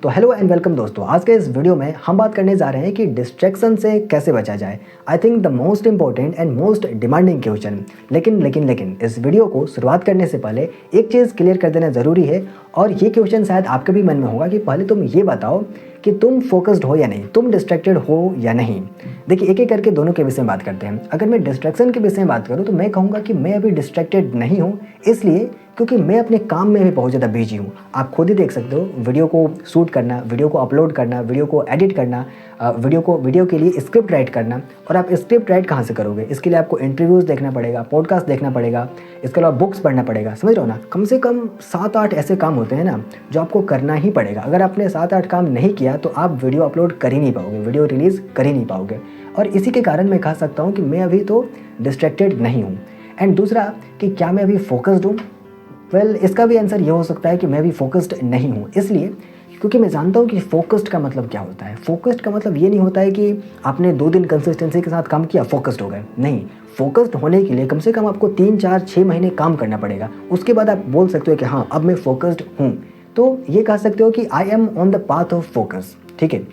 तो hello and welcome दोस्तों। आज के इस वीडियो में हम बात करने जा रहे हैं कि डिस्ट्रैक्शन से कैसे बचा जाए। I think the most important and most demanding question. लेकिन इस वीडियो को शुरुआत करने से पहले एक चीज़ क्लियर कर देना ज़रूरी है, और ये क्वेश्चन शायद आपके भी मन में होगा कि पहले तुम ये बताओ कि तुम फोकस्ड हो या नहीं, तुम डिस्ट्रैक्टेड हो या नहीं। देखिए, एक एक करके दोनों के विषय में बात करते हैं। अगर मैं डिस्ट्रैक्शन के विषय में बात करूँ तो मैं कहूँगा कि मैं अभी डिस्ट्रैक्टेड नहीं हूँ, इसलिए क्योंकि मैं अपने काम में भी बहुत ज़्यादा बिजी हूँ। आप खुद ही देख सकते हो, वीडियो को शूट करना, वीडियो को अपलोड करना, वीडियो को एडिट करना, वीडियो के लिए स्क्रिप्ट राइट करना। और आप स्क्रिप्ट राइट कहाँ से करोगे? इसके लिए आपको इंटरव्यूज़ देखना पड़ेगा, पॉडकास्ट देखना पड़ेगा, इसके अलावा बुक्स पढ़ना पड़ेगा। समझ रहे हो ना? कम से कम 7-8 ऐसे काम होते हैं ना जो आपको करना ही पड़ेगा। अगर आपने 7-8 काम नहीं किया तो आप वीडियो अपलोड कर ही नहीं पाओगे, वीडियो रिलीज़ कर ही नहीं पाओगे। और इसी के कारण मैं कह सकता हूँ कि मैं अभी तो डिस्ट्रैक्टेड नहीं हूँ। एंड दूसरा कि क्या मैं अभी फोकस्ड हूँ? वेल, इसका भी आंसर ये हो सकता है कि मैं भी फोकस्ड नहीं हूँ, इसलिए क्योंकि मैं जानता हूँ कि फोकस्ड का मतलब क्या होता है। फोकस्ड का मतलब ये नहीं होता है कि आपने 2 दिन कंसिस्टेंसी के साथ काम किया, फोकस्ड हो गए। नहीं, फोकस्ड होने के लिए कम से कम आपको 3-4-6 महीने काम करना पड़ेगा। उसके बाद आप बोल सकते हो कि हाँ, अब मैं फोकस्ड हूँ। तो ये कह सकते हो कि I am on the path of focus. ठीक है।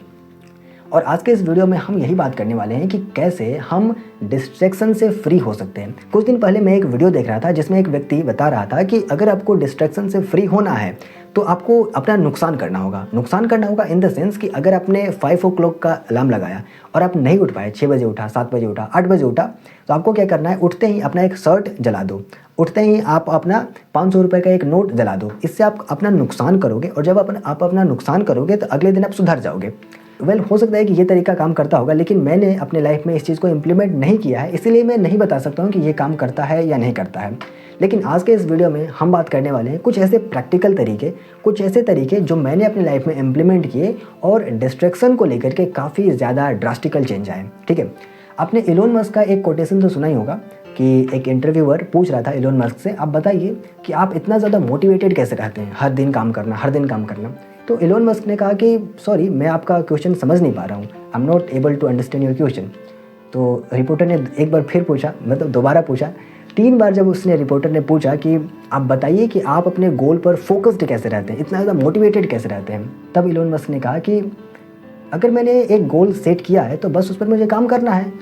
और आज के इस वीडियो में हम यही बात करने वाले हैं कि कैसे हम डिस्ट्रैक्शन से फ्री हो सकते हैं। कुछ दिन पहले मैं एक वीडियो देख रहा था जिसमें एक व्यक्ति बता रहा था कि अगर आपको डिस्ट्रैक्शन से फ्री होना है तो आपको अपना नुकसान करना होगा। नुकसान करना होगा इन द सेंस कि अगर आपने 5 o'clock का अलार्म लगाया और आप नहीं उठ पाए, 6 बजे उठा, 7 बजे उठा, 8 बजे उठा, तो आपको क्या करना है? उठते ही अपना एक शर्ट जला दो, उठते ही आप अपना 500 रुपये का एक नोट जला दो। इससे आप अपना नुकसान करोगे, और जब आप अपना नुकसान करोगे तो अगले दिन आप सुधर जाओगे। वेल, हो सकता है कि ये तरीका काम करता होगा, लेकिन मैंने अपने लाइफ में इस चीज़ को इम्प्लीमेंट नहीं किया है, इसीलिए मैं नहीं बता सकता हूँ कि ये काम करता है या नहीं करता है। लेकिन आज के इस वीडियो में हम बात करने वाले हैं कुछ ऐसे प्रैक्टिकल तरीके, कुछ ऐसे तरीके जो मैंने अपनी लाइफ में इम्प्लीमेंट किए और डिस्ट्रैक्शन को लेकर के काफ़ी ज़्यादा ड्रास्टिकल चेंज आए। ठीक है। आपने इलोन मस्क का एक कोटेशन तो सुना ही होगा कि एक इंटरव्यूअर पूछ रहा था इलोन मस्क से, आप बताइए कि आप इतना ज़्यादा मोटिवेटेड कैसे रहते हैं, हर दिन काम करना, हर दिन काम करना। तो इलोन मस्क ने कहा कि सॉरी, मैं आपका क्वेश्चन समझ नहीं पा रहा हूँ, I am not able to understand your question. तो रिपोर्टर ने एक बार फिर पूछा, मतलब दोबारा पूछा। 3 बार जब उसने रिपोर्टर ने पूछा कि आप बताइए कि आप अपने गोल पर फोकस्ड कैसे रहते हैं, इतना ज़्यादा मोटिवेटेड कैसे रहते हैं, तब इलोन मस्क ने कहा कि अगर मैंने एक गोल सेट किया है तो बस उस पर मुझे काम करना है,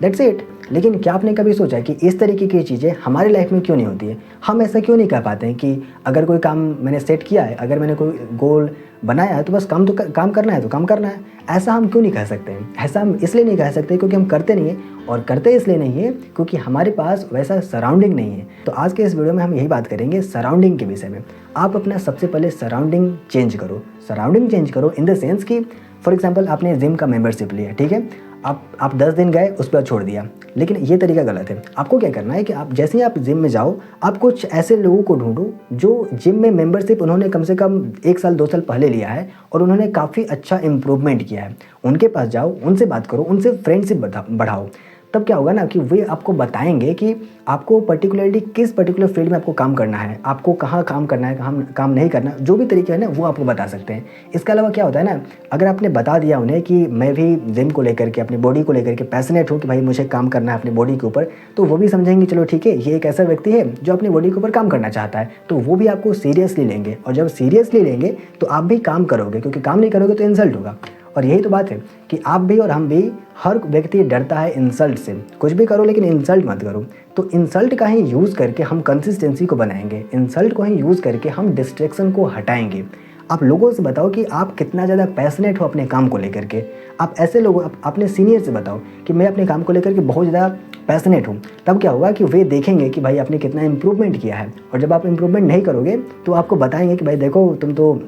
दैट्स इट। लेकिन क्या आपने कभी सोचा कि इस तरीके की चीज़ें हमारी लाइफ में क्यों नहीं होती है? हम ऐसा क्यों नहीं कह पाते हैं कि अगर कोई काम मैंने सेट किया है, अगर मैंने कोई गोल बनाया है तो बस काम करना है तो काम करना है। ऐसा हम क्यों नहीं कह सकते हैं? ऐसा हम इसलिए नहीं कह सकते क्योंकि हम करते नहीं हैं, और करते इसलिए नहीं है क्योंकि हमारे पास वैसा सराउंडिंग नहीं है। तो आज के इस वीडियो में हम यही बात करेंगे सराउंडिंग के विषय में। आप अपना सबसे पहले सराउंडिंग चेंज करो। सराउंडिंग चेंज करो इन द सेंस कि फॉर एग्जाम्पल आपने जिम का मेंबरशिप लिया, ठीक है, आप 10 दिन गए, उस पर छोड़ दिया, लेकिन ये तरीका गलत है। आपको क्या करना है कि आप जैसे ही आप जिम में जाओ, आप कुछ ऐसे लोगों को ढूंढो जो जिम में मेंबरशिप उन्होंने कम से कम 1 साल 2 साल पहले लिया है और उन्होंने काफ़ी अच्छा इम्प्रूवमेंट किया है। उनके पास जाओ, उनसे बात करो, उनसे फ्रेंडशिप बढ़ाओ। तब क्या होगा ना कि वे आपको बताएंगे कि आपको पर्टिकुलरली किस पर्टिकुलर फील्ड में आपको काम करना है, आपको कहाँ काम करना है, कहाँ काम नहीं करना, जो भी तरीके हैं ना वो आपको बता सकते हैं। इसके अलावा क्या होता है ना, अगर आपने बता दिया उन्हें कि मैं भी जिम को लेकर के, अपनी बॉडी को लेकर के पैशनेट हूँ कि भाई मुझे काम करना है अपनी बॉडी के ऊपर, तो वो भी समझेंगे चलो ठीक है, ये एक ऐसा व्यक्ति है जो अपनी बॉडी के ऊपर काम करना चाहता है, तो वो भी आपको सीरियसली लेंगे। और जब सीरियसली लेंगे तो आप भी काम करोगे, क्योंकि काम नहीं करोगे तो इंसल्ट होगा। और यही तो बात है कि आप भी और हम भी, हर व्यक्ति डरता है इंसल्ट से। कुछ भी करो लेकिन इंसल्ट मत करो। तो इंसल्ट का ही यूज़ करके हम कंसिस्टेंसी को बनाएंगे, इंसल्ट को ही यूज़ करके हम डिस्ट्रैक्शन को हटाएंगे। आप लोगों से बताओ कि आप कितना ज़्यादा पैशनेट हो अपने काम को लेकर के। आप ऐसे लोगों, अपने सीनियर से बताओ कि मैं अपने काम को लेकर के बहुत ज़्यादा पैशनेट हूँ। तब क्या होगा कि वे देखेंगे कि भाई आपने कितना इम्प्रूवमेंट किया है। और जब आप इम्प्रूवमेंट नहीं करोगे तो आपको बताएंगे कि भाई देखो, तुम तो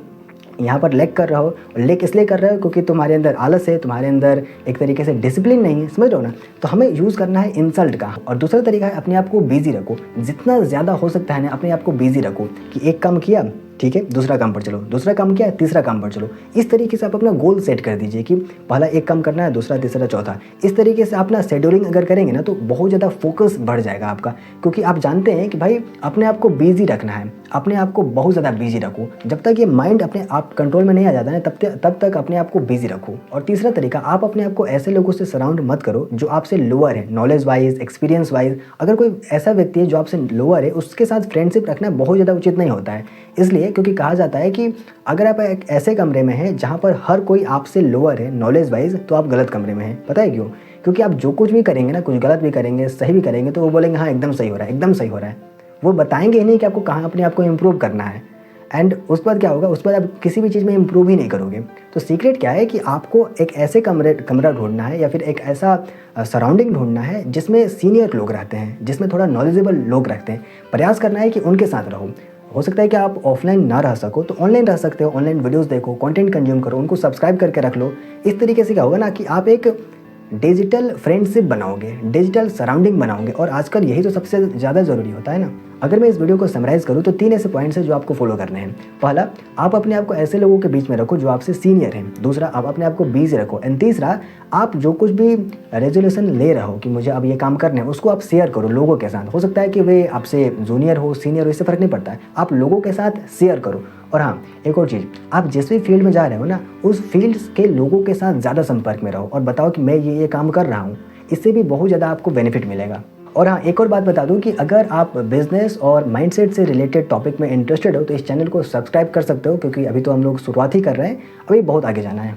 यहाँ पर लैक कर रहे हो, और लैक इसलिए कर रहे हो क्योंकि तुम्हारे अंदर आलस है, तुम्हारे अंदर एक तरीके से डिसिप्लिन नहीं है। समझ रहे हो ना? तो हमें यूज़ करना है इंसल्ट का। और दूसरा तरीका है अपने आप को बिजी रखो, जितना ज़्यादा हो सकता है ना अपने आप को बिजी रखो कि एक काम किया, ठीक है, दूसरा काम पर चलो, दूसरा काम किया, तीसरा काम पर चलो। इस तरीके से आप अपना गोल सेट कर दीजिए कि पहला एक काम करना है, दूसरा, तीसरा, चौथा। इस तरीके से अपना शेड्यूलिंग अगर करेंगे ना तो बहुत ज़्यादा फोकस बढ़ जाएगा आपका, क्योंकि आप जानते हैं कि भाई अपने आप को बिजी रखना है, अपने आप को बहुत ज़्यादा बिजी रखो। जब तक ये माइंड अपने आप कंट्रोल में नहीं आ जाता है तब तक अपने आप को बिजी रखो। और तीसरा तरीका, आप अपने आप को ऐसे लोगों से सराउंड मत करो जो आपसे लोअर है, नॉलेज वाइज, एक्सपीरियंस वाइज। अगर कोई ऐसा व्यक्ति है जो आपसे लोअर है, उसके साथ फ्रेंडशिप रखना बहुत ज़्यादा उचित नहीं होता है। इसलिए इसलिए क्योंकि कहा जाता है कि अगर आप एक ऐसे कमरे में हैं जहाँ पर हर कोई आपसे लोअर है नॉलेज वाइज, तो आप गलत कमरे में हैं। पता है क्यों? क्योंकि आप जो कुछ भी करेंगे ना, कुछ गलत भी करेंगे सही भी करेंगे, तो वो बोलेंगे हाँ एकदम सही हो रहा है, एकदम सही हो रहा है। वो बताएंगे ही नहीं कि आपको कहाँ अपने आप को इम्प्रूव करना है। एंड उस पर क्या होगा, उस पर आप किसी भी चीज़ में इम्प्रूव ही नहीं करोगे। तो सीक्रेट क्या है कि आपको एक ऐसे कमरा ढूंढना है या फिर एक ऐसा सराउंडिंग ढूंढना है जिसमें सीनियर लोग रहते हैं, जिसमें थोड़ा नॉलेजेबल लोग रहते हैं। प्रयास करना है कि उनके साथ रहो। हो सकता है कि आप ऑफलाइन ना रह सको तो ऑनलाइन रह सकते हो, ऑनलाइन वीडियोस देखो, कंटेंट कंज्यूम करो, उनको सब्सक्राइब करके रख लो। इस तरीके से क्या होगा ना कि आप एक डिजिटल फ्रेंडशिप बनाओगे, डिजिटल सराउंडिंग बनाओगे, और आजकल यही तो सबसे ज़्यादा ज़रूरी होता है ना। अगर मैं इस वीडियो को समराइज़ करूँ तो 3 ऐसे पॉइंट्स हैं जो आपको फॉलो करने हैं। पहला, आप अपने आप को ऐसे लोगों के बीच में रखो जो आपसे सीनियर हैं। दूसरा, आप अपने आप को बिजी रखो। एंड तीसरा, आप जो कुछ भी रेजोल्यूशन ले रहे हो कि मुझे अब ये काम करना है, उसको आप शेयर करो लोगों के साथ। हो सकता है कि वे आपसे जूनियर हो, सीनियर हो, इससे फ़र्क नहीं पड़ता है, आप लोगों के साथ शेयर करो। और हाँ, एक और चीज़, आप जिस भी फील्ड में जा रहे हो ना, उस फील्ड के लोगों के साथ ज़्यादा संपर्क में रहो और बताओ कि मैं ये काम कर रहा हूँ। इससे भी बहुत ज़्यादा आपको बेनिफिट मिलेगा। और हाँ, एक और बात बता दूं कि अगर आप बिजनेस और माइंडसेट से रिलेटेड टॉपिक में इंटरेस्टेड हो तो इस चैनल को सब्सक्राइब कर सकते हो, क्योंकि अभी तो हम लोग शुरुआत ही कर रहे हैं, अभी बहुत आगे जाना है।